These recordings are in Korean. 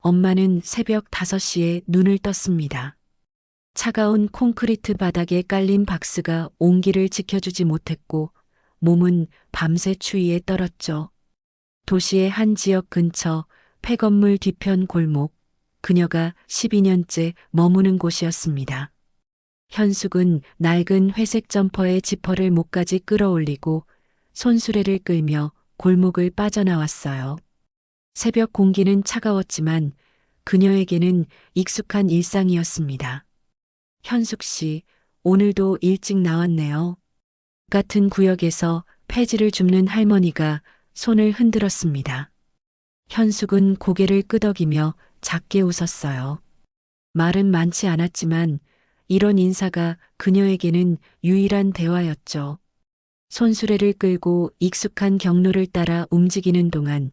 엄마는 새벽 5시에 눈을 떴습니다. 차가운 콘크리트 바닥에 깔린 박스가 온기를 지켜주지 못했고 몸은 밤새 추위에 떨었죠. 도시의 한 지역 근처 폐건물 뒤편 골목, 그녀가 12년째 머무는 곳이었습니다. 현숙은 낡은 회색 점퍼에 지퍼를 목까지 끌어올리고 손수레를 끌며 골목을 빠져나왔어요. 새벽 공기는 차가웠지만 그녀에게는 익숙한 일상이었습니다. 현숙 씨, 오늘도 일찍 나왔네요. 같은 구역에서 폐지를 줍는 할머니가 손을 흔들었습니다. 현숙은 고개를 끄덕이며 작게 웃었어요. 말은 많지 않았지만 이런 인사가 그녀에게는 유일한 대화였죠. 손수레를 끌고 익숙한 경로를 따라 움직이는 동안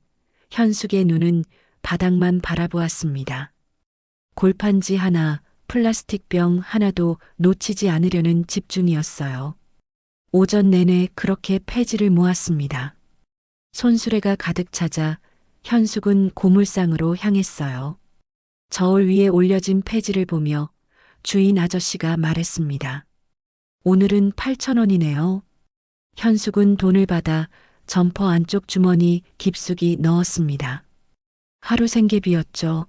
현숙의 눈은 바닥만 바라보았습니다. 골판지 하나, 플라스틱 병 하나도 놓치지 않으려는 집중이었어요. 오전 내내 그렇게 폐지를 모았습니다. 손수레가 가득 차자 현숙은 고물상으로 향했어요. 저울 위에 올려진 폐지를 보며 주인 아저씨가 말했습니다. 오늘은 8,000원이네요. 현숙은 돈을 받아 점퍼 안쪽 주머니 깊숙이 넣었습니다. 하루 생계비였죠.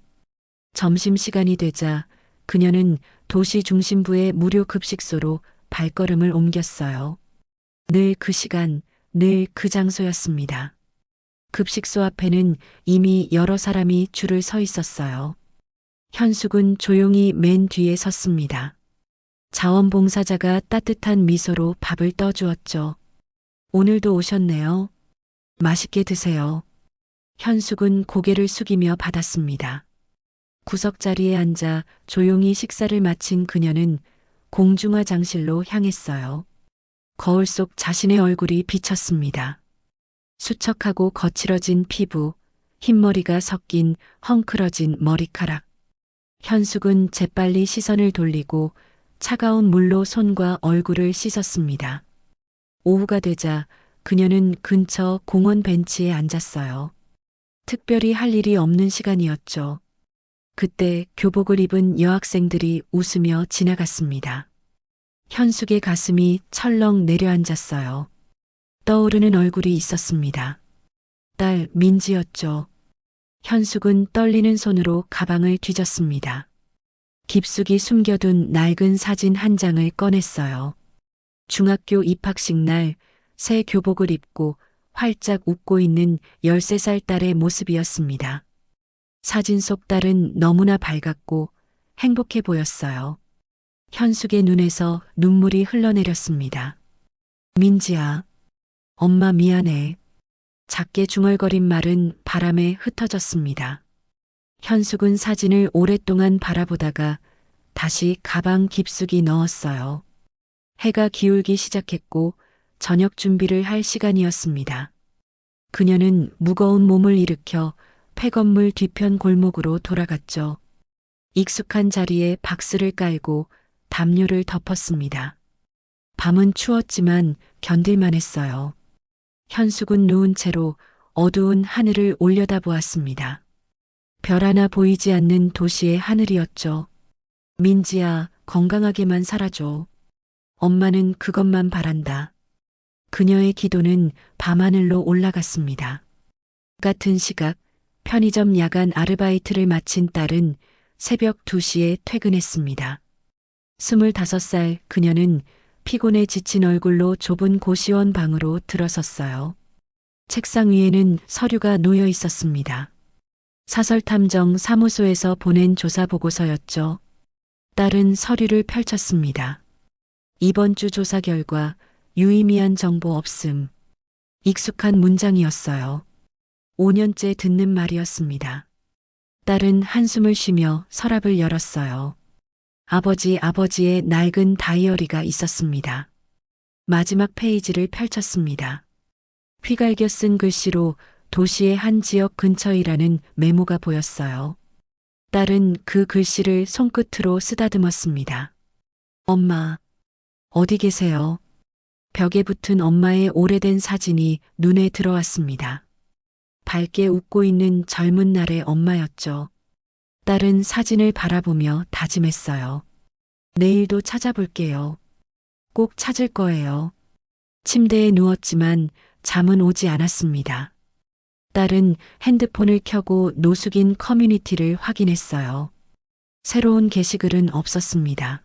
점심시간이 되자 그녀는 도시 중심부의 무료 급식소로 발걸음을 옮겼어요. 늘 그 시간, 늘 그 장소였습니다. 급식소 앞에는 이미 여러 사람이 줄을 서 있었어요. 현숙은 조용히 맨 뒤에 섰습니다. 자원봉사자가 따뜻한 미소로 밥을 떠주었죠. 오늘도 오셨네요. 맛있게 드세요. 현숙은 고개를 숙이며 받았습니다. 구석자리에 앉아 조용히 식사를 마친 그녀는 공중화 장실로 향했어요. 거울 속 자신의 얼굴이 비쳤습니다. 수척하고 거칠어진 피부, 흰머리가 섞인 헝클어진 머리카락. 현숙은 재빨리 시선을 돌리고 차가운 물로 손과 얼굴을 씻었습니다. 오후가 되자 그녀는 근처 공원 벤치에 앉았어요. 특별히 할 일이 없는 시간이었죠. 그때 교복을 입은 여학생들이 웃으며 지나갔습니다. 현숙의 가슴이 철렁 내려앉았어요. 떠오르는 얼굴이 있었습니다. 딸 민지였죠. 현숙은 떨리는 손으로 가방을 뒤졌습니다. 깊숙이 숨겨둔 낡은 사진 한 장을 꺼냈어요. 중학교 입학식 날 새 교복을 입고 활짝 웃고 있는 13살 딸의 모습이었습니다. 사진 속 딸은 너무나 밝았고 행복해 보였어요. 현숙의 눈에서 눈물이 흘러내렸습니다. 민지야, 엄마 미안해. 작게 중얼거린 말은 바람에 흩어졌습니다. 현숙은 사진을 오랫동안 바라보다가 다시 가방 깊숙이 넣었어요. 해가 기울기 시작했고 저녁 준비를 할 시간이었습니다. 그녀는 무거운 몸을 일으켜 폐건물 뒤편 골목으로 돌아갔죠. 익숙한 자리에 박스를 깔고 담요를 덮었습니다. 밤은 추웠지만 견딜만 했어요. 현숙은 누운 채로 어두운 하늘을 올려다보았습니다. 별 하나 보이지 않는 도시의 하늘이었죠. 민지야, 건강하게만 살아줘. 엄마는 그것만 바란다. 그녀의 기도는 밤하늘로 올라갔습니다. 같은 시각 편의점 야간 아르바이트를 마친 딸은 새벽 2시에 퇴근했습니다. 25살 그녀는 피곤에 지친 얼굴로 좁은 고시원 방으로 들어섰어요. 책상 위에는 서류가 놓여 있었습니다. 사설탐정 사무소에서 보낸 조사 보고서였죠. 딸은 서류를 펼쳤습니다. 이번 주 조사 결과 유의미한 정보 없음. 익숙한 문장이었어요. 5년째 듣는 말이었습니다. 딸은 한숨을 쉬며 서랍을 열었어요. 아버지의 낡은 다이어리가 있었습니다. 마지막 페이지를 펼쳤습니다. 휘갈겨 쓴 글씨로 도시의 한 지역 근처이라는 메모가 보였어요. 딸은 그 글씨를 손끝으로 쓰다듬었습니다. 엄마, 어디 계세요? 벽에 붙은 엄마의 오래된 사진이 눈에 들어왔습니다. 밝게 웃고 있는 젊은 날의 엄마였죠. 딸은 사진을 바라보며 다짐했어요. 내일도 찾아볼게요. 꼭 찾을 거예요. 침대에 누웠지만 잠은 오지 않았습니다. 딸은 핸드폰을 켜고 노숙인 커뮤니티를 확인했어요. 새로운 게시글은 없었습니다.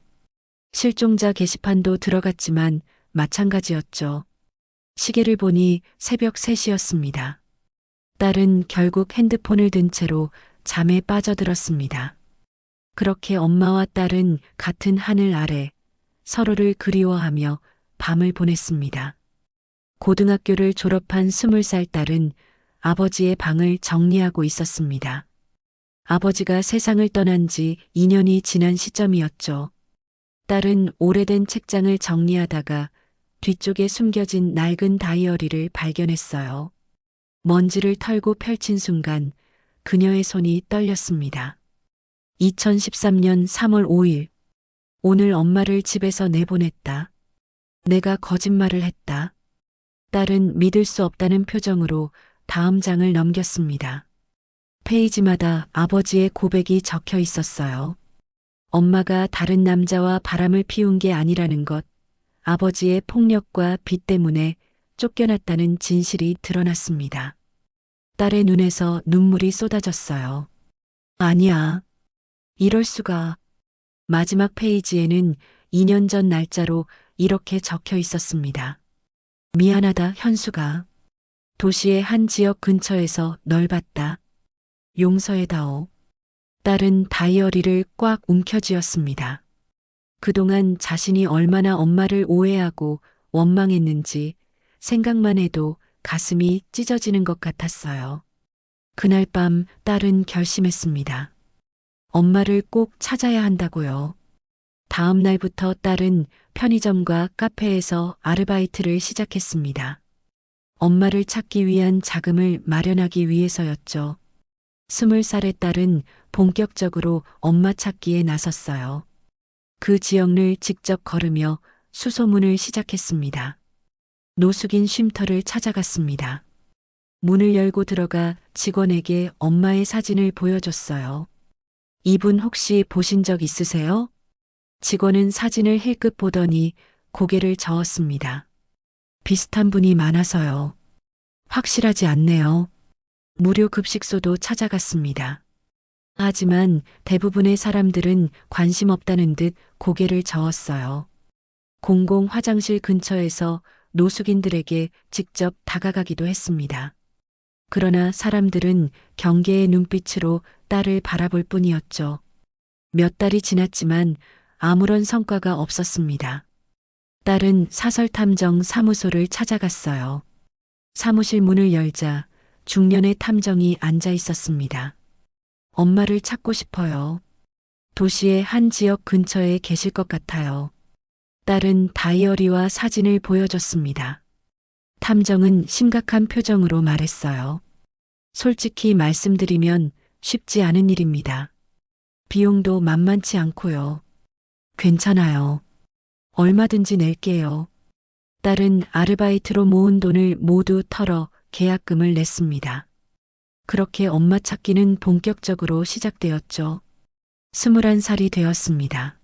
실종자 게시판도 들어갔지만 마찬가지였죠. 시계를 보니 새벽 3시였습니다. 딸은 결국 핸드폰을 든 채로 잠에 빠져들었습니다. 그렇게 엄마와 딸은 같은 하늘 아래 서로를 그리워하며 밤을 보냈습니다. 고등학교를 졸업한 20살 딸은 아버지의 방을 정리하고 있었습니다. 아버지가 세상을 떠난 지 2년이 지난 시점이었죠. 딸은 오래된 책장을 정리하다가 뒤쪽에 숨겨진 낡은 다이어리를 발견했어요. 먼지를 털고 펼친 순간 그녀의 손이 떨렸습니다. 2013년 3월 5일. 오늘 엄마를 집에서 내보냈다. 내가 거짓말을 했다. 딸은 믿을 수 없다는 표정으로 다음 장을 넘겼습니다. 페이지마다 아버지의 고백이 적혀 있었어요. 엄마가 다른 남자와 바람을 피운 게 아니라는 것, 아버지의 폭력과 빚 때문에 쫓겨났다는 진실이 드러났습니다. 딸의 눈에서 눈물이 쏟아졌어요. 아니야. 이럴 수가. 마지막 페이지에는 2년 전 날짜로 이렇게 적혀 있었습니다. 미안하다, 현수가. 도시의 한 지역 근처에서 널 봤다. 용서해다오. 딸은 다이어리를 꽉 움켜쥐었습니다. 그동안 자신이 얼마나 엄마를 오해하고 원망했는지 생각만 해도 가슴이 찢어지는 것 같았어요. 그날 밤 딸은 결심했습니다. 엄마를 꼭 찾아야 한다고요. 다음 날부터 딸은 편의점과 카페에서 아르바이트를 시작했습니다. 엄마를 찾기 위한 자금을 마련하기 위해서였죠. 20살의 딸은 본격적으로 엄마 찾기에 나섰어요. 그 지역을 직접 걸으며 수소문을 시작했습니다. 노숙인 쉼터를 찾아갔습니다. 문을 열고 들어가 직원에게 엄마의 사진을 보여줬어요. 이분 혹시 보신 적 있으세요? 직원은 사진을 힐끗 보더니 고개를 저었습니다. 비슷한 분이 많아서요. 확실하지 않네요. 무료 급식소도 찾아갔습니다. 하지만 대부분의 사람들은 관심 없다는 듯 고개를 저었어요. 공공 화장실 근처에서 노숙인들에게 직접 다가가기도 했습니다. 그러나 사람들은 경계의 눈빛으로 딸을 바라볼 뿐이었죠. 몇 달이 지났지만 아무런 성과가 없었습니다. 딸은 사설탐정 사무소를 찾아갔어요. 사무실 문을 열자 중년의 탐정이 앉아 있었습니다. 엄마를 찾고 싶어요. 도시의 한 지역 근처에 계실 것 같아요. 딸은 다이어리와 사진을 보여줬습니다. 탐정은 심각한 표정으로 말했어요. 솔직히 말씀드리면 쉽지 않은 일입니다. 비용도 만만치 않고요. 괜찮아요. 얼마든지 낼게요. 딸은 아르바이트로 모은 돈을 모두 털어 계약금을 냈습니다. 그렇게 엄마 찾기는 본격적으로 시작되었죠. 21살이 되었습니다.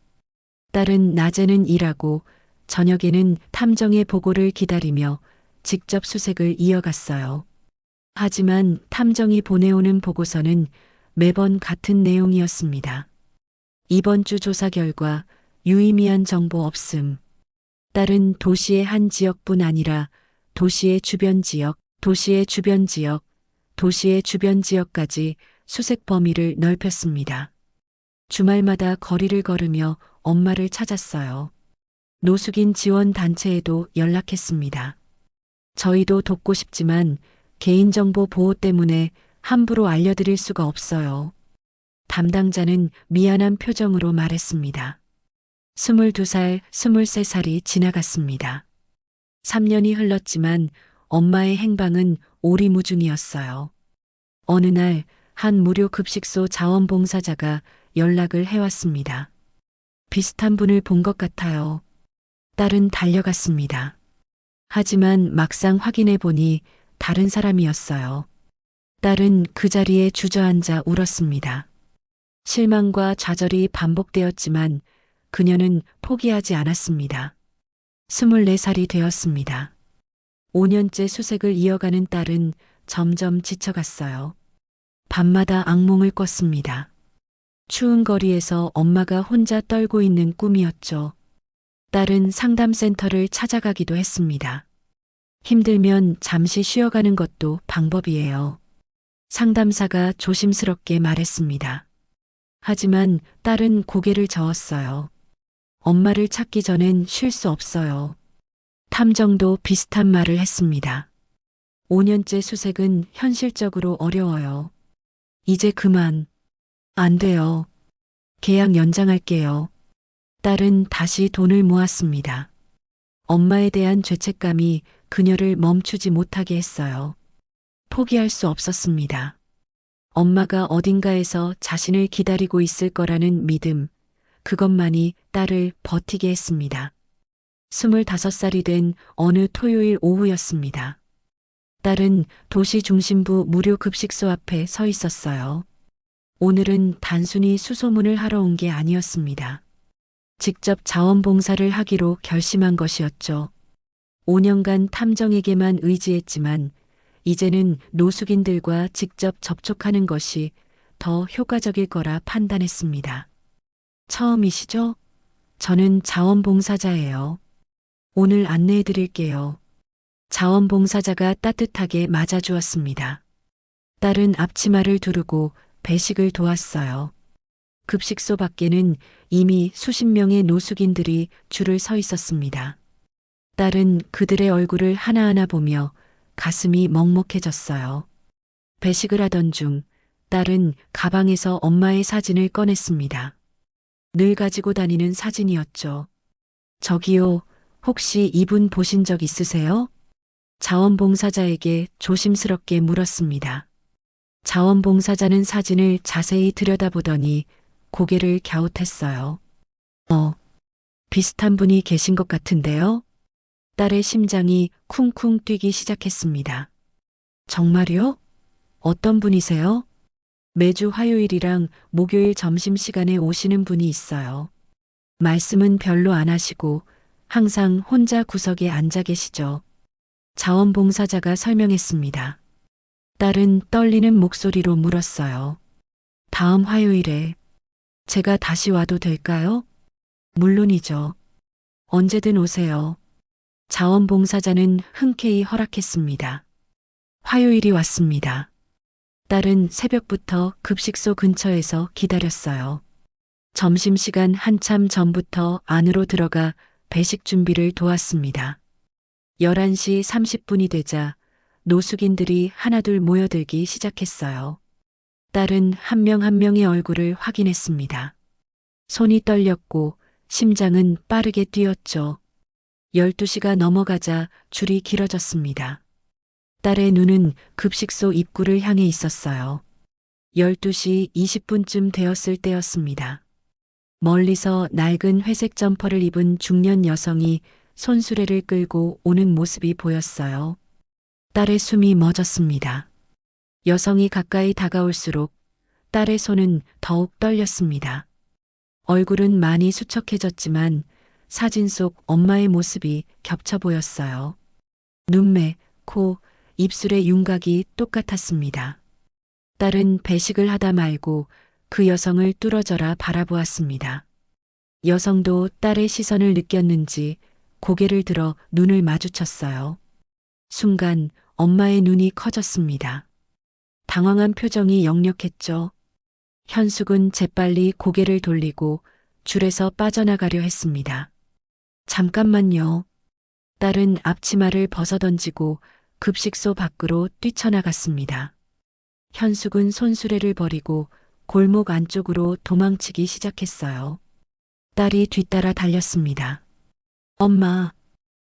딸은 낮에는 일하고 저녁에는 탐정의 보고를 기다리며 직접 수색을 이어갔어요. 하지만 탐정이 보내오는 보고서는 매번 같은 내용이었습니다. 이번 주 조사 결과 유의미한 정보 없음. 딸은 도시의 한 지역뿐 아니라 도시의 주변 지역, 도시의 주변 지역, 도시의 주변 지역까지 수색 범위를 넓혔습니다. 주말마다 거리를 걸으며 엄마를 찾았어요. 노숙인 지원 단체에도 연락했습니다. 저희도 돕고 싶지만 개인정보 보호 때문에 함부로 알려드릴 수가 없어요. 담당자는 미안한 표정으로 말했습니다. 22살, 23살이 지나갔습니다. 3년이 흘렀지만 엄마의 행방은 오리무중이었어요. 어느 날 한 무료 급식소 자원봉사자가 연락을 해왔습니다. 비슷한 분을 본 것 같아요. 딸은 달려갔습니다. 하지만 막상 확인해 보니 다른 사람이었어요. 딸은 그 자리에 주저앉아 울었습니다. 실망과 좌절이 반복되었지만 그녀는 포기하지 않았습니다. 24살이 되었습니다. 5년째 수색을 이어가는 딸은 점점 지쳐갔어요. 밤마다 악몽을 꿨습니다. 추운 거리에서 엄마가 혼자 떨고 있는 꿈이었죠. 딸은 상담센터를 찾아가기도 했습니다. 힘들면 잠시 쉬어가는 것도 방법이에요. 상담사가 조심스럽게 말했습니다. 하지만 딸은 고개를 저었어요. 엄마를 찾기 전엔 쉴 수 없어요. 탐정도 비슷한 말을 했습니다. 5년째 수색은 현실적으로 어려워요. 이제 그만. 안 돼요. 계약 연장할게요. 딸은 다시 돈을 모았습니다. 엄마에 대한 죄책감이 그녀를 멈추지 못하게 했어요. 포기할 수 없었습니다. 엄마가 어딘가에서 자신을 기다리고 있을 거라는 믿음, 그것만이 딸을 버티게 했습니다. 25살이 된 어느 토요일 오후였습니다. 딸은 도시 중심부 무료 급식소 앞에 서 있었어요. 오늘은 단순히 수소문을 하러 온 게 아니었습니다. 직접 자원봉사를 하기로 결심한 것이었죠. 5년간 탐정에게만 의지했지만 이제는 노숙인들과 직접 접촉하는 것이 더 효과적일 거라 판단했습니다. 처음이시죠? 저는 자원봉사자예요. 오늘 안내해 드릴게요. 자원봉사자가 따뜻하게 맞아주었습니다. 딸은 앞치마를 두르고 배식을 도왔어요. 급식소 밖에는 이미 수십 명의 노숙인들이 줄을 서 있었습니다. 딸은 그들의 얼굴을 하나하나 보며 가슴이 먹먹해졌어요. 배식을 하던 중 딸은 가방에서 엄마의 사진을 꺼냈습니다. 늘 가지고 다니는 사진이었죠. 저기요, 혹시 이분 보신 적 있으세요? 자원봉사자에게 조심스럽게 물었습니다. 자원봉사자는 사진을 자세히 들여다보더니 고개를 갸웃했어요. 비슷한 분이 계신 것 같은데요? 딸의 심장이 쿵쿵 뛰기 시작했습니다. 정말요? 어떤 분이세요? 매주 화요일이랑 목요일 점심시간에 오시는 분이 있어요. 말씀은 별로 안 하시고 항상 혼자 구석에 앉아 계시죠. 자원봉사자가 설명했습니다. 딸은 떨리는 목소리로 물었어요. 다음 화요일에 제가 다시 와도 될까요? 물론이죠. 언제든 오세요. 자원봉사자는 흔쾌히 허락했습니다. 화요일이 왔습니다. 딸은 새벽부터 급식소 근처에서 기다렸어요. 점심시간 한참 전부터 안으로 들어가 배식 준비를 도왔습니다. 11시 30분이 되자 노숙인들이 하나둘 모여들기 시작했어요. 딸은 한 명 한 명의 얼굴을 확인했습니다. 손이 떨렸고 심장은 빠르게 뛰었죠. 12시가 넘어가자 줄이 길어졌습니다. 딸의 눈은 급식소 입구를 향해 있었어요. 12시 20분쯤 되었을 때였습니다. 멀리서 낡은 회색 점퍼를 입은 중년 여성이 손수레를 끌고 오는 모습이 보였어요. 딸의 숨이 멎었습니다. 여성이 가까이 다가올수록 딸의 손은 더욱 떨렸습니다. 얼굴은 많이 수척해졌지만 사진 속 엄마의 모습이 겹쳐 보였어요. 눈매, 코, 입술의 윤곽이 똑같았습니다. 딸은 배식을 하다 말고 그 여성을 뚫어져라 바라보았습니다. 여성도 딸의 시선을 느꼈는지 고개를 들어 눈을 마주쳤어요. 순간 엄마의 눈이 커졌습니다. 당황한 표정이 역력했죠. 현숙은 재빨리 고개를 돌리고 줄에서 빠져나가려 했습니다. 잠깐만요. 딸은 앞치마를 벗어던지고 급식소 밖으로 뛰쳐나갔습니다. 현숙은 손수레를 버리고 골목 안쪽으로 도망치기 시작했어요. 딸이 뒤따라 달렸습니다. 엄마.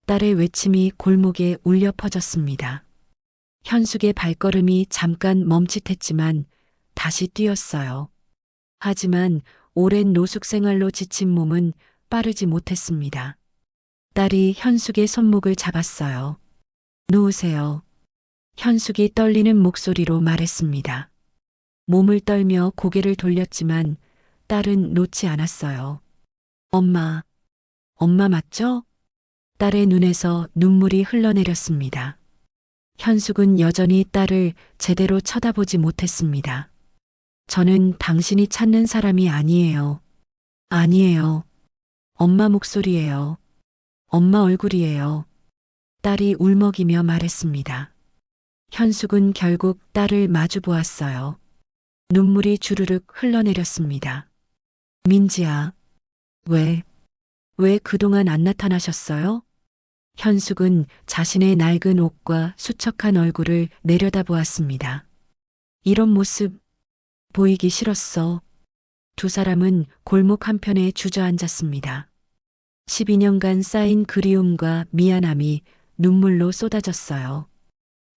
딸의 외침이 골목에 울려 퍼졌습니다. 현숙의 발걸음이 잠깐 멈칫했지만 다시 뛰었어요. 하지만 오랜 노숙 생활로 지친 몸은 빠르지 못했습니다. 딸이 현숙의 손목을 잡았어요. 놓으세요. 현숙이 떨리는 목소리로 말했습니다. 몸을 떨며 고개를 돌렸지만 딸은 놓지 않았어요. 엄마, 엄마 맞죠? 딸의 눈에서 눈물이 흘러내렸습니다. 현숙은 여전히 딸을 제대로 쳐다보지 못했습니다. 저는 당신이 찾는 사람이 아니에요. 아니에요. 엄마 목소리예요. 엄마 얼굴이에요. 딸이 울먹이며 말했습니다. 현숙은 결국 딸을 마주 보았어요. 눈물이 주르륵 흘러내렸습니다. 민지야, 왜 그동안 안 나타나셨어요? 현숙은 자신의 낡은 옷과 수척한 얼굴을 내려다보았습니다. 이런 모습 보이기 싫었어. 두 사람은 골목 한편에 주저앉았습니다. 12년간 쌓인 그리움과 미안함이 눈물로 쏟아졌어요.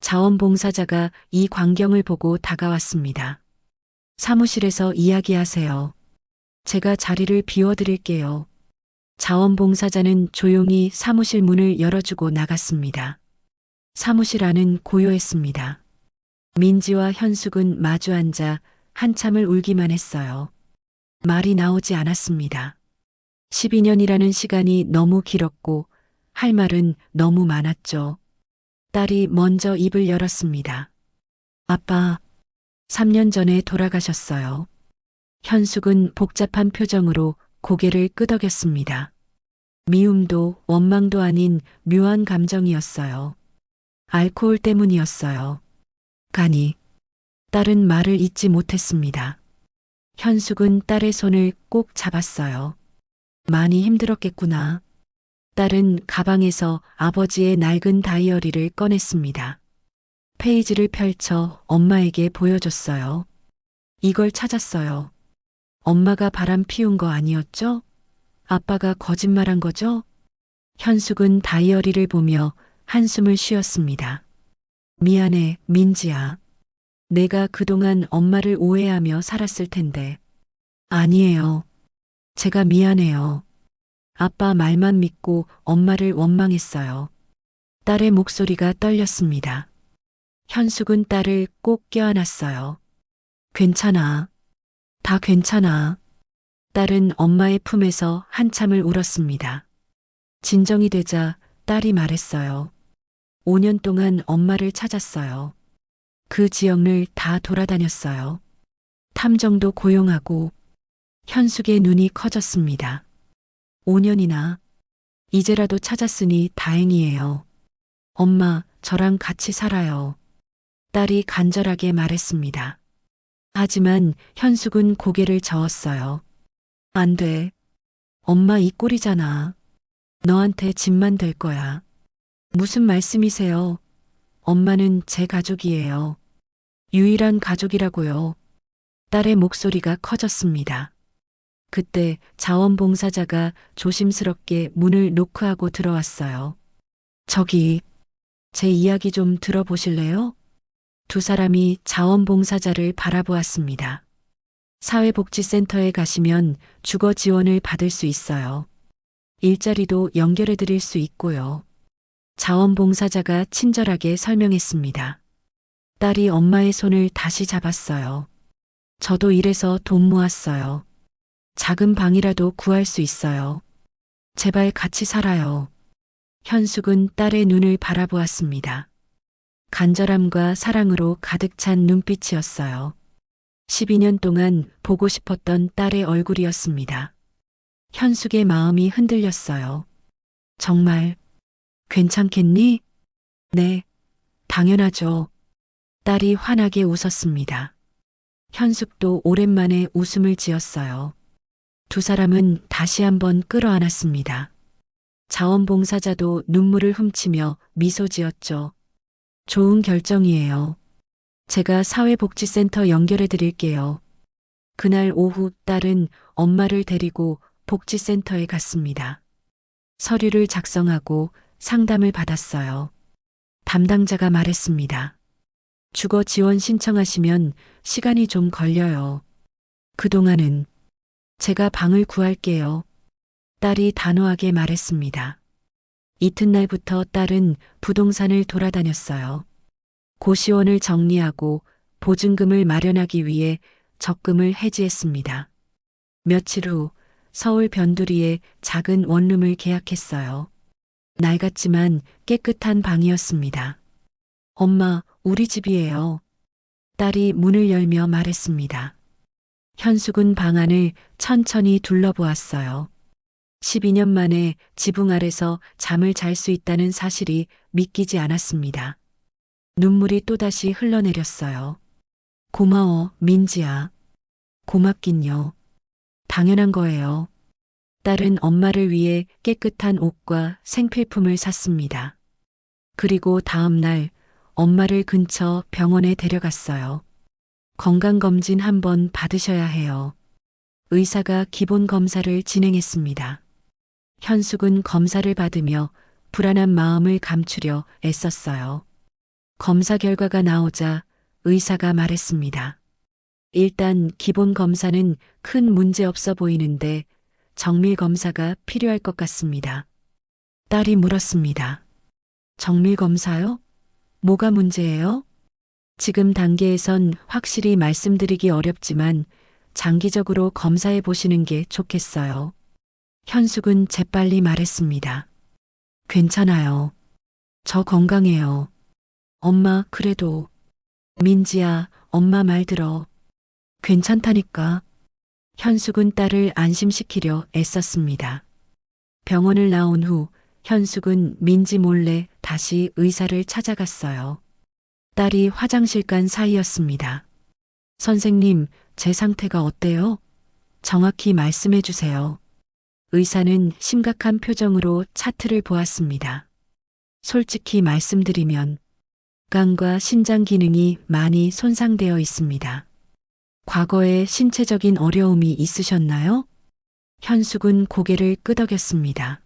자원봉사자가 이 광경을 보고 다가왔습니다. 사무실에서 이야기하세요. 제가 자리를 비워드릴게요. 자원봉사자는 조용히 사무실 문을 열어주고 나갔습니다. 사무실 안은 고요했습니다. 민지와 현숙은 마주 앉아 한참을 울기만 했어요. 말이 나오지 않았습니다. 12년이라는 시간이 너무 길었고 할 말은 너무 많았죠. 딸이 먼저 입을 열었습니다. 아빠, 3년 전에 돌아가셨어요. 현숙은 복잡한 표정으로 고개를 끄덕였습니다. 미움도 원망도 아닌 묘한 감정이었어요. 알코올 때문이었어요. 가니, 딸은 말을 잇지 못했습니다. 현숙은 딸의 손을 꼭 잡았어요. 많이 힘들었겠구나. 딸은 가방에서 아버지의 낡은 다이어리를 꺼냈습니다. 페이지를 펼쳐 엄마에게 보여줬어요. 이걸 찾았어요. 엄마가 바람 피운 거 아니었죠? 아빠가 거짓말한 거죠? 현숙은 다이어리를 보며 한숨을 쉬었습니다. 미안해, 민지야. 내가 그동안 엄마를 오해하며 살았을 텐데. 아니에요. 제가 미안해요. 아빠 말만 믿고 엄마를 원망했어요. 딸의 목소리가 떨렸습니다. 현숙은 딸을 꼭 껴안았어요. 괜찮아. 다 괜찮아. 딸은 엄마의 품에서 한참을 울었습니다. 진정이 되자 딸이 말했어요. 5년 동안 엄마를 찾았어요. 그 지역을 다 돌아다녔어요. 탐정도 고용하고. 현숙의 눈이 커졌습니다. 5년이나. 이제라도 찾았으니 다행이에요. 엄마, 저랑 같이 살아요. 딸이 간절하게 말했습니다. 하지만 현숙은 고개를 저었어요. 안 돼. 엄마 이 꼴이잖아. 너한테 짐만 될 거야. 무슨 말씀이세요? 엄마는 제 가족이에요. 유일한 가족이라고요. 딸의 목소리가 커졌습니다. 그때 자원봉사자가 조심스럽게 문을 노크하고 들어왔어요. 저기, 제 이야기 좀 들어보실래요? 두 사람이 자원봉사자를 바라보았습니다. 사회복지센터에 가시면 주거 지원을 받을 수 있어요. 일자리도 연결해 드릴 수 있고요. 자원봉사자가 친절하게 설명했습니다. 딸이 엄마의 손을 다시 잡았어요. 저도 일해서 돈 모았어요. 작은 방이라도 구할 수 있어요. 제발 같이 살아요. 현숙은 딸의 눈을 바라보았습니다. 간절함과 사랑으로 가득 찬 눈빛이었어요. 12년 동안 보고 싶었던 딸의 얼굴이었습니다. 현숙의 마음이 흔들렸어요. 정말 괜찮겠니? 네, 당연하죠. 딸이 환하게 웃었습니다. 현숙도 오랜만에 웃음을 지었어요. 두 사람은 다시 한번 끌어안았습니다. 자원봉사자도 눈물을 훔치며 미소 지었죠. 좋은 결정이에요. 제가 사회복지센터 연결해 드릴게요. 그날 오후 딸은 엄마를 데리고 복지센터에 갔습니다. 서류를 작성하고 상담을 받았어요. 담당자가 말했습니다. 주거 지원 신청하시면 시간이 좀 걸려요. 그동안은 제가 방을 구할게요. 딸이 단호하게 말했습니다. 이튿날부터 딸은 부동산을 돌아다녔어요. 고시원을 정리하고 보증금을 마련하기 위해 적금을 해지했습니다. 며칠 후 서울 변두리에 작은 원룸을 계약했어요. 낡았지만 깨끗한 방이었습니다. 엄마, 우리 집이에요. 딸이 문을 열며 말했습니다. 현숙은 방 안을 천천히 둘러보았어요. 12년 만에 지붕 아래서 잠을 잘 수 있다는 사실이 믿기지 않았습니다. 눈물이 또다시 흘러내렸어요. 고마워, 민지야. 고맙긴요. 당연한 거예요. 딸은 엄마를 위해 깨끗한 옷과 생필품을 샀습니다. 그리고 다음 날 엄마를 근처 병원에 데려갔어요. 건강검진 한번 받으셔야 해요. 의사가 기본 검사를 진행했습니다. 현숙은 검사를 받으며 불안한 마음을 감추려 애썼어요. 검사 결과가 나오자 의사가 말했습니다. 일단 기본 검사는 큰 문제 없어 보이는데 정밀 검사가 필요할 것 같습니다. 딸이 물었습니다. 정밀 검사요? 뭐가 문제예요? 지금 단계에선 확실히 말씀드리기 어렵지만 장기적으로 검사해 보시는 게 좋겠어요. 현숙은 재빨리 말했습니다. 괜찮아요. 저 건강해요. 엄마, 그래도. 민지야, 엄마 말 들어. 괜찮다니까. 현숙은 딸을 안심시키려 애썼습니다. 병원을 나온 후 현숙은 민지 몰래 다시 의사를 찾아갔어요. 딸이 화장실 간 사이였습니다. 선생님, 제 상태가 어때요? 정확히 말씀해 주세요. 의사는 심각한 표정으로 차트를 보았습니다. 솔직히 말씀드리면 간과 신장 기능이 많이 손상되어 있습니다. 과거에 신체적인 어려움이 있으셨나요? 현숙은 고개를 끄덕였습니다.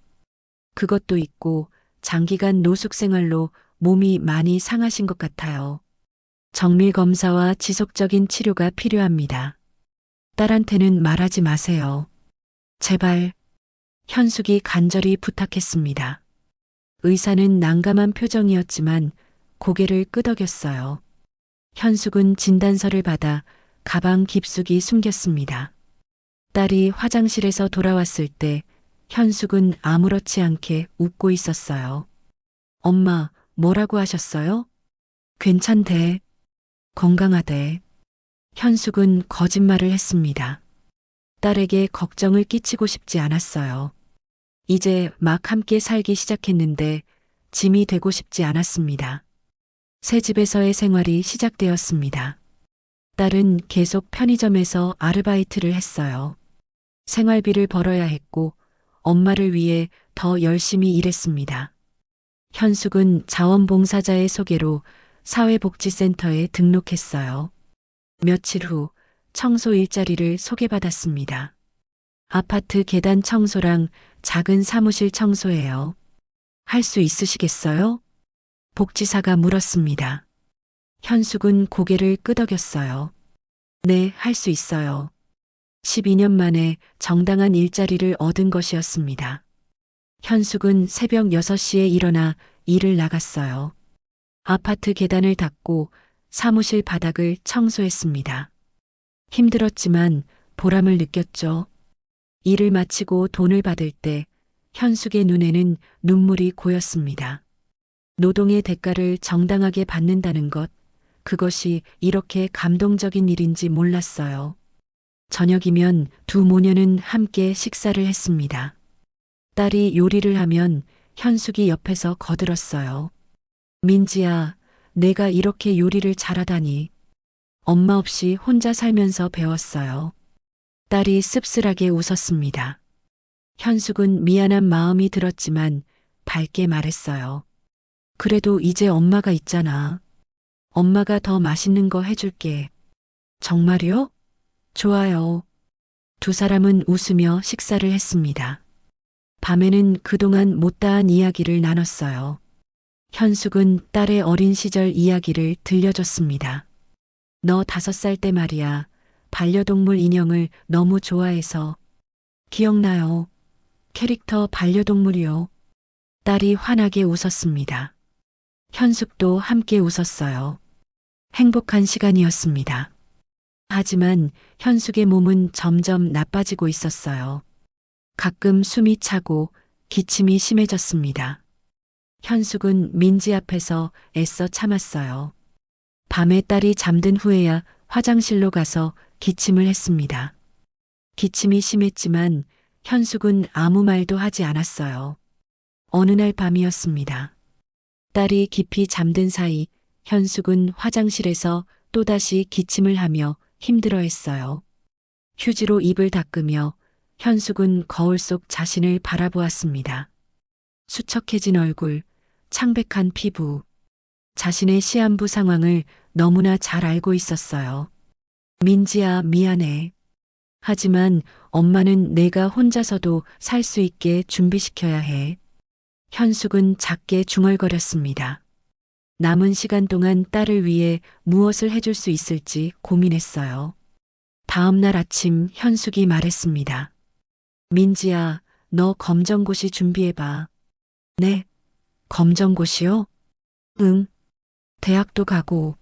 그것도 있고 장기간 노숙 생활로 몸이 많이 상하신 것 같아요. 정밀 검사와 지속적인 치료가 필요합니다. 딸한테는 말하지 마세요. 제발. 현숙이 간절히 부탁했습니다. 의사는 난감한 표정이었지만 고개를 끄덕였어요. 현숙은 진단서를 받아 가방 깊숙이 숨겼습니다. 딸이 화장실에서 돌아왔을 때 현숙은 아무렇지 않게 웃고 있었어요. 엄마, 뭐라고 하셨어요? 괜찮대. 건강하대. 현숙은 거짓말을 했습니다. 딸에게 걱정을 끼치고 싶지 않았어요. 이제 막 함께 살기 시작했는데 짐이 되고 싶지 않았습니다. 새 집에서의 생활이 시작되었습니다. 딸은 계속 편의점에서 아르바이트를 했어요. 생활비를 벌어야 했고 엄마를 위해 더 열심히 일했습니다. 현숙은 자원봉사자의 소개로 사회복지센터에 등록했어요. 며칠 후 청소 일자리를 소개받았습니다. 아파트 계단 청소랑 작은 사무실 청소예요. 할 수 있으시겠어요? 복지사가 물었습니다. 현숙은 고개를 끄덕였어요. 네, 할 수 있어요. 12년 만에 정당한 일자리를 얻은 것이었습니다. 현숙은 새벽 6시에 일어나 일을 나갔어요. 아파트 계단을 닦고 사무실 바닥을 청소했습니다. 힘들었지만 보람을 느꼈죠. 일을 마치고 돈을 받을 때 현숙의 눈에는 눈물이 고였습니다. 노동의 대가를 정당하게 받는다는 것, 그것이 이렇게 감동적인 일인지 몰랐어요. 저녁이면 두 모녀는 함께 식사를 했습니다. 딸이 요리를 하면 현숙이 옆에서 거들었어요. 민지야, 내가 이렇게 요리를 잘하다니. 엄마 없이 혼자 살면서 배웠어요. 딸이 씁쓸하게 웃었습니다. 현숙은 미안한 마음이 들었지만 밝게 말했어요. 그래도 이제 엄마가 있잖아. 엄마가 더 맛있는 거 해줄게. 정말요? 좋아요. 두 사람은 웃으며 식사를 했습니다. 밤에는 그동안 못다한 이야기를 나눴어요. 현숙은 딸의 어린 시절 이야기를 들려줬습니다. 너 5살 때 말이야. 반려동물 인형을 너무 좋아해서. 기억나요? 캐릭터 반려동물이요. 딸이 환하게 웃었습니다. 현숙도 함께 웃었어요. 행복한 시간이었습니다. 하지만 현숙의 몸은 점점 나빠지고 있었어요. 가끔 숨이 차고 기침이 심해졌습니다. 현숙은 민지 앞에서 애써 참았어요. 밤에 딸이 잠든 후에야 화장실로 가서 기침을 했습니다. 기침이 심했지만 현숙은 아무 말도 하지 않았어요. 어느 날 밤이었습니다. 딸이 깊이 잠든 사이 현숙은 화장실에서 또다시 기침을 하며 힘들어했어요. 휴지로 입을 닦으며 현숙은 거울 속 자신을 바라보았습니다. 수척해진 얼굴, 창백한 피부, 자신의 시한부 상황을 너무나 잘 알고 있었어요. 민지야, 미안해. 하지만 엄마는 내가 혼자서도 살 수 있게 준비시켜야 해. 현숙은 작게 중얼거렸습니다. 남은 시간 동안 딸을 위해 무엇을 해줄 수 있을지 고민했어요. 다음 날 아침 현숙이 말했습니다. 민지야, 너 검정고시 준비해봐. 네, 검정고시요? 응, 대학도 가고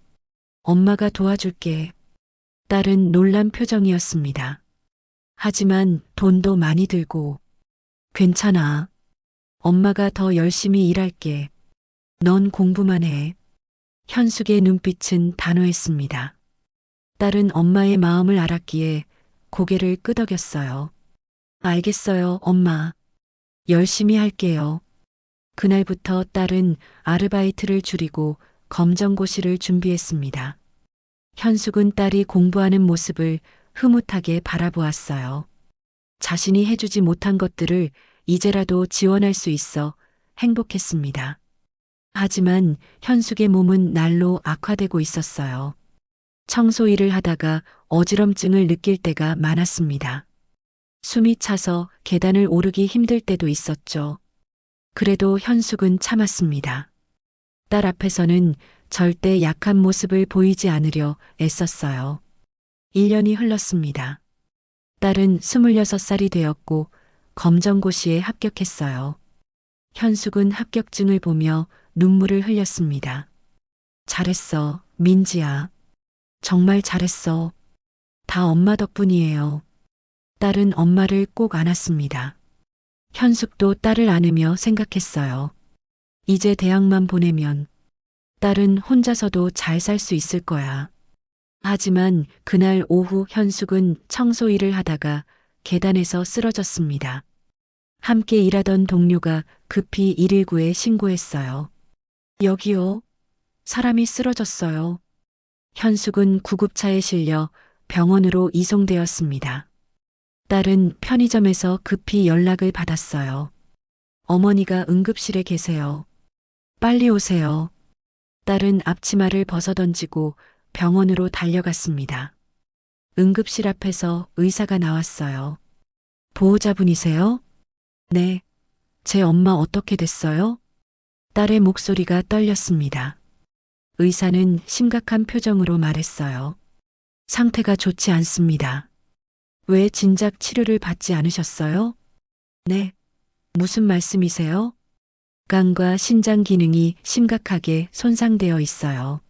엄마가 도와줄게. 딸은 놀란 표정이었습니다. 하지만 돈도 많이 들고 괜찮아. 엄마가 더 열심히 일할게. 넌 공부만 해. 현숙의 눈빛은 단호했습니다. 딸은 엄마의 마음을 알았기에 고개를 끄덕였어요. 알겠어요, 엄마. 열심히 할게요. 그날부터 딸은 아르바이트를 줄이고 검정고시를 준비했습니다. 현숙은 딸이 공부하는 모습을 흐뭇하게 바라보았어요. 자신이 해주지 못한 것들을 이제라도 지원할 수 있어 행복했습니다. 하지만 현숙의 몸은 날로 악화되고 있었어요. 청소 일을 하다가 어지럼증을 느낄 때가 많았습니다. 숨이 차서 계단을 오르기 힘들 때도 있었죠. 그래도 현숙은 참았습니다. 딸 앞에서는 절대 약한 모습을 보이지 않으려 애썼어요. 1년이 흘렀습니다. 딸은 26살이 되었고 검정고시에 합격했어요. 현숙은 합격증을 보며 눈물을 흘렸습니다. 잘했어, 민지야. 정말 잘했어. 다 엄마 덕분이에요. 딸은 엄마를 꼭 안았습니다. 현숙도 딸을 안으며 생각했어요. 이제 대학만 보내면 딸은 혼자서도 잘 살 수 있을 거야. 하지만 그날 오후 현숙은 청소 일을 하다가 계단에서 쓰러졌습니다. 함께 일하던 동료가 급히 119에 신고했어요. 여기요. 사람이 쓰러졌어요. 현숙은 구급차에 실려 병원으로 이송되었습니다. 딸은 편의점에서 급히 연락을 받았어요. 어머니가 응급실에 계세요. 빨리 오세요. 딸은 앞치마를 벗어던지고 병원으로 달려갔습니다. 응급실 앞에서 의사가 나왔어요. 보호자분이세요? 네. 제 엄마 어떻게 됐어요? 딸의 목소리가 떨렸습니다. 의사는 심각한 표정으로 말했어요. 상태가 좋지 않습니다. 왜 진작 치료를 받지 않으셨어요? 네. 무슨 말씀이세요?肝과 신장 기능이 심각하게 손상되어 있어요.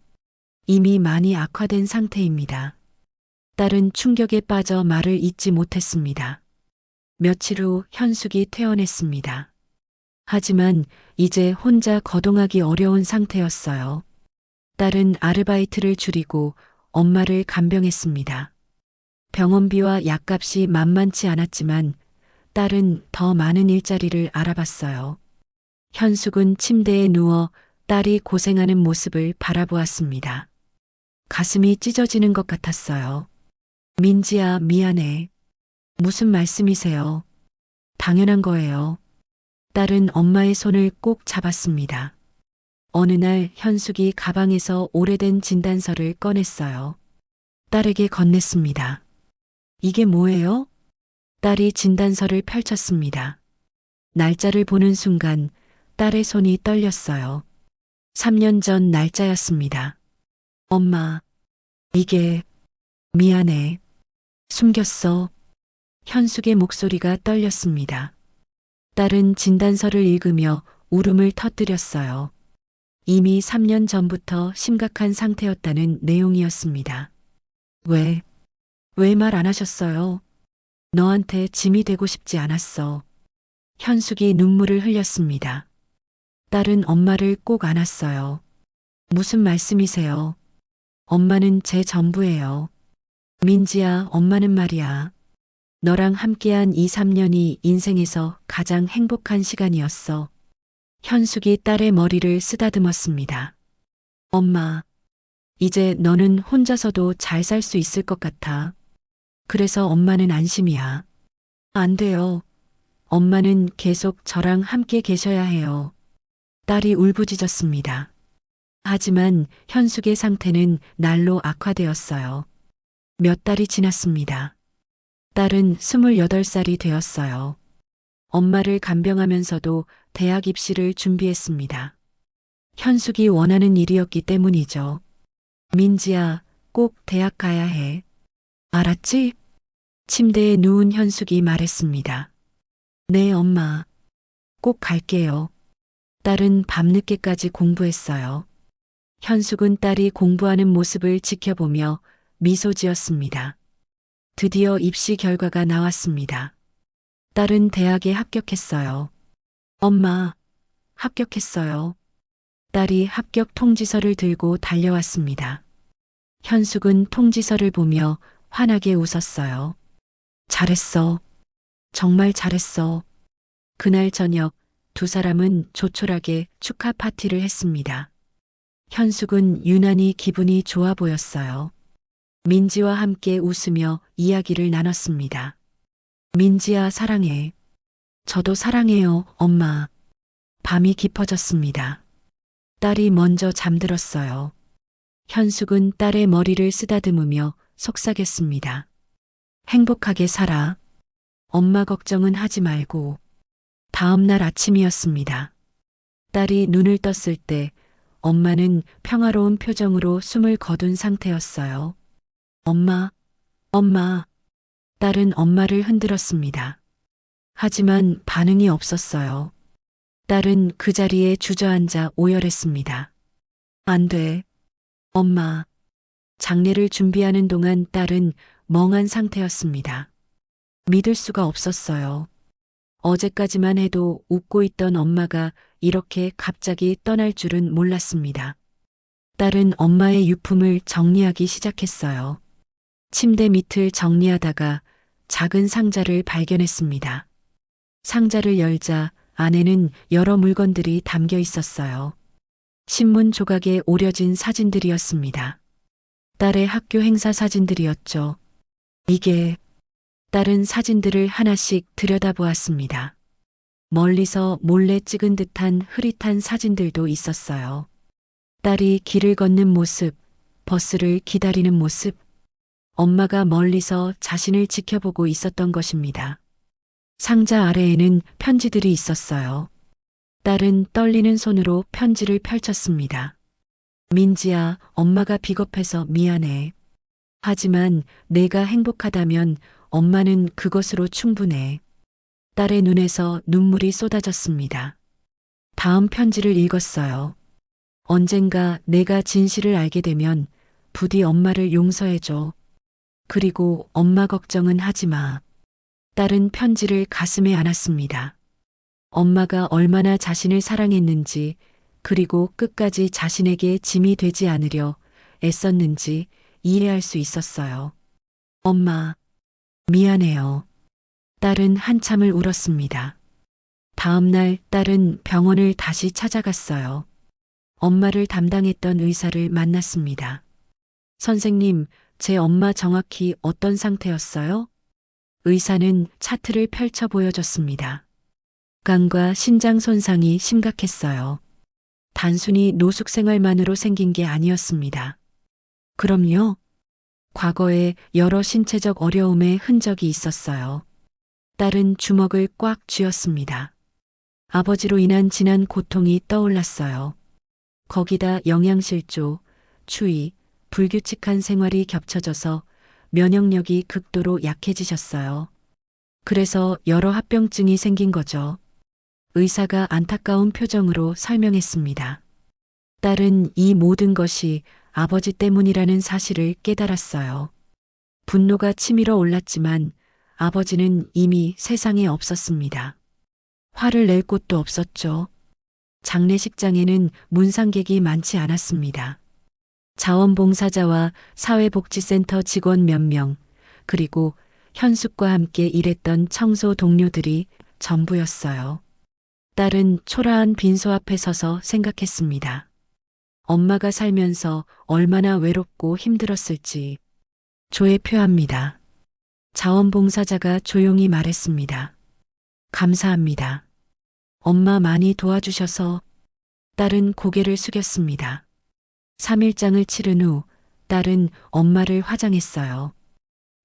이미 많이 악화된 상태입니다. 딸은 충격에 빠져 말을 잇지 못했습니다. 며칠 후 현숙이 퇴원했습니다. 하지만 이제 혼자 거동하기 어려운 상태였어요. 딸은 아르바이트를 줄이고 엄마를 간병했습니다. 병원비와 약값이 만만치 않았지만 딸은 더 많은 일자리를 알아봤어요. 현숙은 침대에 누워 딸이 고생하는 모습을 바라보았습니다. 가슴이 찢어지는 것 같았어요. 민지야, 미안해. 무슨 말씀이세요? 당연한 거예요. 딸은 엄마의 손을 꼭 잡았습니다. 어느 날 현숙이 가방에서 오래된 진단서를 꺼냈어요. 딸에게 건넸습니다. 이게 뭐예요? 딸이 진단서를 펼쳤습니다. 날짜를 보는 순간 딸의 손이 떨렸어요. 3년 전 날짜였습니다. 엄마, 이게 미안해. 숨겼어. 현숙의 목소리가 떨렸습니다. 딸은 진단서를 읽으며 울음을 터뜨렸어요. 이미 3년 전부터 심각한 상태였다는 내용이었습니다. 왜 말 안 하셨어요? 너한테 짐이 되고 싶지 않았어. 현숙이 눈물을 흘렸습니다. 딸은 엄마를 꼭 안았어요. 무슨 말씀이세요? 엄마는 제 전부예요. 민지야, 엄마는 말이야. 너랑 함께한 2, 3년이 인생에서 가장 행복한 시간이었어. 현숙이 딸의 머리를 쓰다듬었습니다. 엄마, 이제 너는 혼자서도 잘 살 수 있을 것 같아. 그래서 엄마는 안심이야. 안 돼요. 엄마는 계속 저랑 함께 계셔야 해요. 딸이 울부짖었습니다. 하지만 현숙의 상태는 날로 악화되었어요. 몇 달이 지났습니다. 딸은 28살이 되었어요. 엄마를 간병하면서도 대학 입시를 준비했습니다. 현숙이 원하는 일이었기 때문이죠. 민지야, 꼭 대학 가야 해. 알았지? 침대에 누운 현숙이 말했습니다. 네, 엄마. 꼭 갈게요. 딸은 밤늦게까지 공부했어요. 현숙은 딸이 공부하는 모습을 지켜보며 미소 지었습니다. 드디어 입시 결과가 나왔습니다. 딸은 대학에 합격했어요. 엄마, 합격했어요. 딸이 합격 통지서를 들고 달려왔습니다. 현숙은 통지서를 보며 환하게 웃었어요. 잘했어. 정말 잘했어. 그날 저녁 두 사람은 조촐하게 축하 파티를 했습니다. 현숙은 유난히 기분이 좋아 보였어요. 민지와 함께 웃으며 이야기를 나눴습니다. 민지야, 사랑해. 저도 사랑해요, 엄마. 밤이 깊어졌습니다. 딸이 먼저 잠들었어요. 현숙은 딸의 머리를 쓰다듬으며 속삭였습니다. 행복하게 살아. 엄마 걱정은 하지 말고. 다음 날 아침이었습니다. 딸이 눈을 떴을 때 엄마는 평화로운 표정으로 숨을 거둔 상태였어요. 엄마, 엄마. 딸은 엄마를 흔들었습니다. 하지만 반응이 없었어요. 딸은 그 자리에 주저앉아 오열했습니다. 안 돼. 엄마. 장례를 준비하는 동안 딸은 멍한 상태였습니다. 믿을 수가 없었어요. 어제까지만 해도 웃고 있던 엄마가 이렇게 갑자기 떠날 줄은 몰랐습니다. 딸은 엄마의 유품을 정리하기 시작했어요. 침대 밑을 정리하다가 작은 상자를 발견했습니다. 상자를 열자 안에는 여러 물건들이 담겨 있었어요. 신문 조각에 오려진 사진들이었습니다. 딸의 학교 행사 사진들이었죠. 이게 딸은 사진들을 하나씩 들여다보았습니다. 멀리서 몰래 찍은 듯한 흐릿한 사진들도 있었어요. 딸이 길을 걷는 모습, 버스를 기다리는 모습, 엄마가 멀리서 자신을 지켜보고 있었던 것입니다. 상자 아래에는 편지들이 있었어요. 딸은 떨리는 손으로 편지를 펼쳤습니다. 민지야, 엄마가 비겁해서 미안해. 하지만 내가 행복하다면 엄마는 그것으로 충분해. 딸의 눈에서 눈물이 쏟아졌습니다. 다음 편지를 읽었어요. 언젠가 내가 진실을 알게 되면 부디 엄마를 용서해줘. 그리고 엄마 걱정은 하지 마. 딸은 편지를 가슴에 안았습니다. 엄마가 얼마나 자신을 사랑했는지, 그리고 끝까지 자신에게 짐이 되지 않으려 애썼는지 이해할 수 있었어요. 엄마, 미안해요. 딸은 한참을 울었습니다. 다음 날 딸은 병원을 다시 찾아갔어요. 엄마를 담당했던 의사를 만났습니다. 선생님, 제 엄마 정확히 어떤 상태였어요? 의사는 차트를 펼쳐 보여줬습니다. 간과 신장 손상이 심각했어요. 단순히 노숙 생활만으로 생긴 게 아니었습니다. 그럼요. 과거에 여러 신체적 어려움의 흔적이 있었어요. 딸은 주먹을 꽉 쥐었습니다. 아버지로 인한 지난 고통이 떠올랐어요. 거기다 영양실조, 추위, 불규칙한 생활이 겹쳐져서 면역력이 극도로 약해지셨어요. 그래서 여러 합병증이 생긴 거죠. 의사가 안타까운 표정으로 설명했습니다. 딸은 이 모든 것이 아버지 때문이라는 사실을 깨달았어요. 분노가 치밀어 올랐지만 아버지는 이미 세상에 없었습니다. 화를 낼 곳도 없었죠. 장례식장에는 문상객이 많지 않았습니다. 자원봉사자와 사회복지센터 직원 몇 명, 그리고 현숙과 함께 일했던 청소 동료들이 전부였어요. 딸은 초라한 빈소 앞에 서서 생각했습니다. 엄마가 살면서 얼마나 외롭고 힘들었을지. 조회표합니다. 자원봉사자가 조용히 말했습니다. 감사합니다. 엄마 많이 도와주셔서. 딸은 고개를 숙였습니다. 3일장을 치른 후 딸은 엄마를 화장했어요.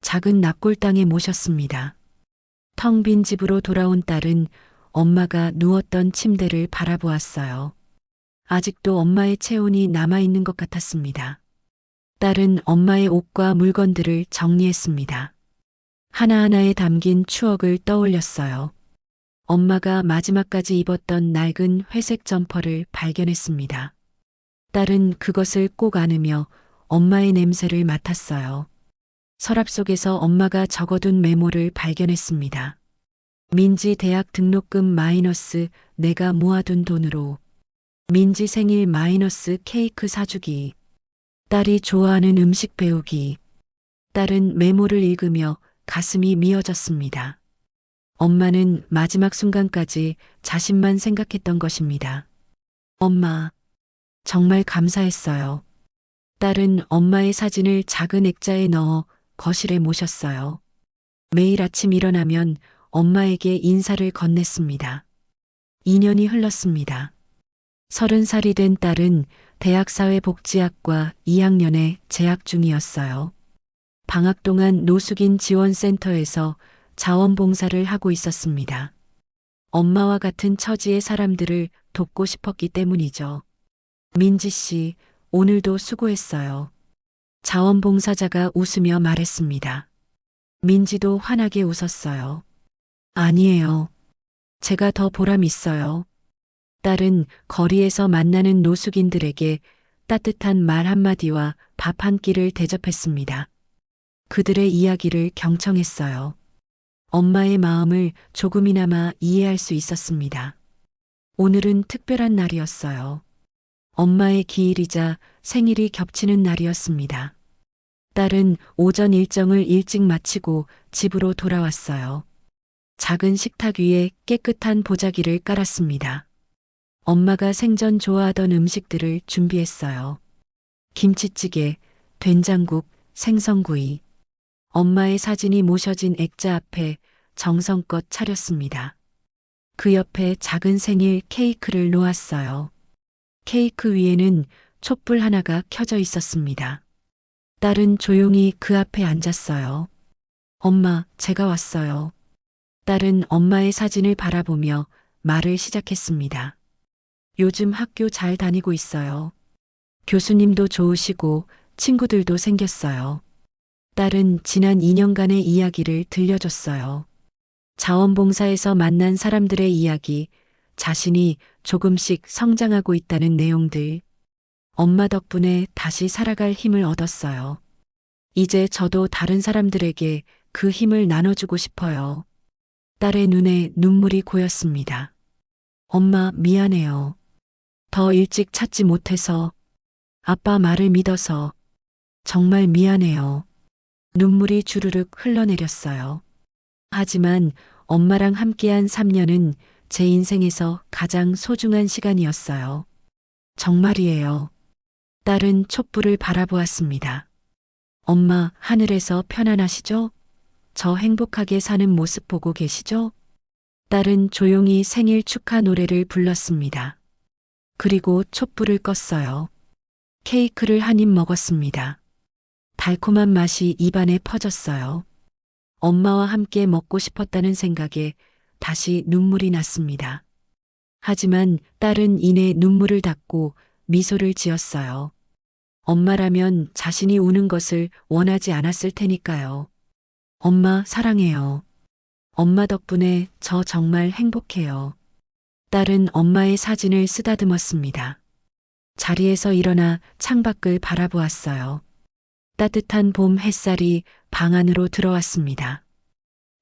작은 납골당에 모셨습니다. 텅 빈 집으로 돌아온 딸은 엄마가 누웠던 침대를 바라보았어요. 아직도 엄마의 체온이 남아있는 것 같았습니다. 딸은 엄마의 옷과 물건들을 정리했습니다. 하나하나에 담긴 추억을 떠올렸어요. 엄마가 마지막까지 입었던 낡은 회색 점퍼를 발견했습니다. 딸은 그것을 꼭 안으며 엄마의 냄새를 맡았어요. 서랍 속에서 엄마가 적어둔 메모를 발견했습니다. 민지 대학 등록금 마이너스 내가 모아둔 돈으로. 민지 생일 마이너스 케이크 사주기. 딸이 좋아하는 음식 배우기. 딸은 메모를 읽으며 가슴이 미어졌습니다. 엄마는 마지막 순간까지 자신만 생각했던 것입니다. 엄마, 정말 감사했어요. 딸은 엄마의 사진을 작은 액자에 넣어 거실에 모셨어요. 매일 아침 일어나면 엄마에게 인사를 건넸습니다. 2년이 흘렀습니다. 30살이 된 딸은 대학사회복지학과 2학년에 재학 중이었어요. 방학 동안 노숙인 지원센터에서 자원봉사를 하고 있었습니다. 엄마와 같은 처지의 사람들을 돕고 싶었기 때문이죠. 민지 씨, 오늘도 수고했어요. 자원봉사자가 웃으며 말했습니다. 민지도 환하게 웃었어요. 아니에요. 제가 더 보람 있어요. 딸은 거리에서 만나는 노숙인들에게 따뜻한 말 한마디와 밥 한 끼를 대접했습니다. 그들의 이야기를 경청했어요. 엄마의 마음을 조금이나마 이해할 수 있었습니다. 오늘은 특별한 날이었어요. 엄마의 기일이자 생일이 겹치는 날이었습니다. 딸은 오전 일정을 일찍 마치고 집으로 돌아왔어요. 작은 식탁 위에 깨끗한 보자기를 깔았습니다. 엄마가 생전 좋아하던 음식들을 준비했어요. 김치찌개, 된장국, 생선구이. 엄마의 사진이 모셔진 액자 앞에 정성껏 차렸습니다. 그 옆에 작은 생일 케이크를 놓았어요. 케이크 위에는 촛불 하나가 켜져 있었습니다. 딸은 조용히 그 앞에 앉았어요. 엄마, 제가 왔어요. 딸은 엄마의 사진을 바라보며 말을 시작했습니다. 요즘 학교 잘 다니고 있어요. 교수님도 좋으시고 친구들도 생겼어요. 딸은 지난 2년간의 이야기를 들려줬어요. 자원봉사에서 만난 사람들의 이야기, 자신이 조금씩 성장하고 있다는 내용들. 엄마 덕분에 다시 살아갈 힘을 얻었어요. 이제 저도 다른 사람들에게 그 힘을 나눠주고 싶어요. 딸의 눈에 눈물이 고였습니다. 엄마, 미안해요. 더 일찍 찾지 못해서, 아빠 말을 믿어서, 정말 미안해요. 눈물이 주르륵 흘러내렸어요. 하지만 엄마랑 함께한 3년은 제 인생에서 가장 소중한 시간이었어요. 정말이에요. 딸은 촛불을 바라보았습니다. 엄마, 하늘에서 편안하시죠? 저 행복하게 사는 모습 보고 계시죠? 딸은 조용히 생일 축하 노래를 불렀습니다. 그리고 촛불을 껐어요. 케이크를 한 입 먹었습니다. 달콤한 맛이 입안에 퍼졌어요. 엄마와 함께 먹고 싶었다는 생각에 다시 눈물이 났습니다. 하지만 딸은 이내 눈물을 닦고 미소를 지었어요. 엄마라면 자신이 우는 것을 원하지 않았을 테니까요. 엄마, 사랑해요. 엄마 덕분에 저 정말 행복해요. 딸은 엄마의 사진을 쓰다듬었습니다. 자리에서 일어나 창밖을 바라보았어요. 따뜻한 봄 햇살이 방 안으로 들어왔습니다.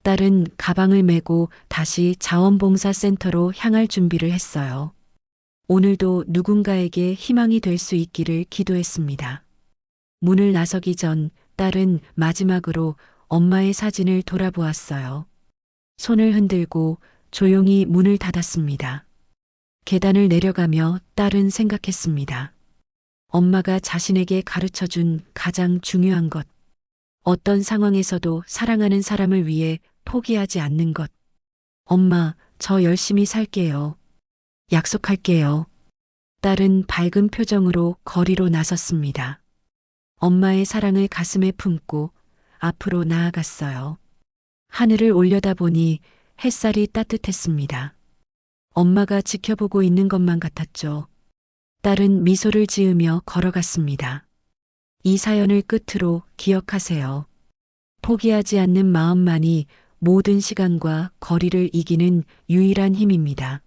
딸은 가방을 메고 다시 자원봉사센터로 향할 준비를 했어요. 오늘도 누군가에게 희망이 될 수 있기를 기도했습니다. 문을 나서기 전 딸은 마지막으로 엄마의 사진을 돌아보았어요. 손을 흔들고 조용히 문을 닫았습니다. 계단을 내려가며 딸은 생각했습니다. 엄마가 자신에게 가르쳐 준 가장 중요한 것. 어떤 상황에서도 사랑하는 사람을 위해 포기하지 않는 것. 엄마, 저 열심히 살게요. 약속할게요. 딸은 밝은 표정으로 거리로 나섰습니다. 엄마의 사랑을 가슴에 품고 앞으로 나아갔어요. 하늘을 올려다보니 햇살이 따뜻했습니다. 엄마가 지켜보고 있는 것만 같았죠. 딸은 미소를 지으며 걸어갔습니다. 이 사연을 끝으로 기억하세요. 포기하지 않는 마음만이 모든 시간과 거리를 이기는 유일한 힘입니다.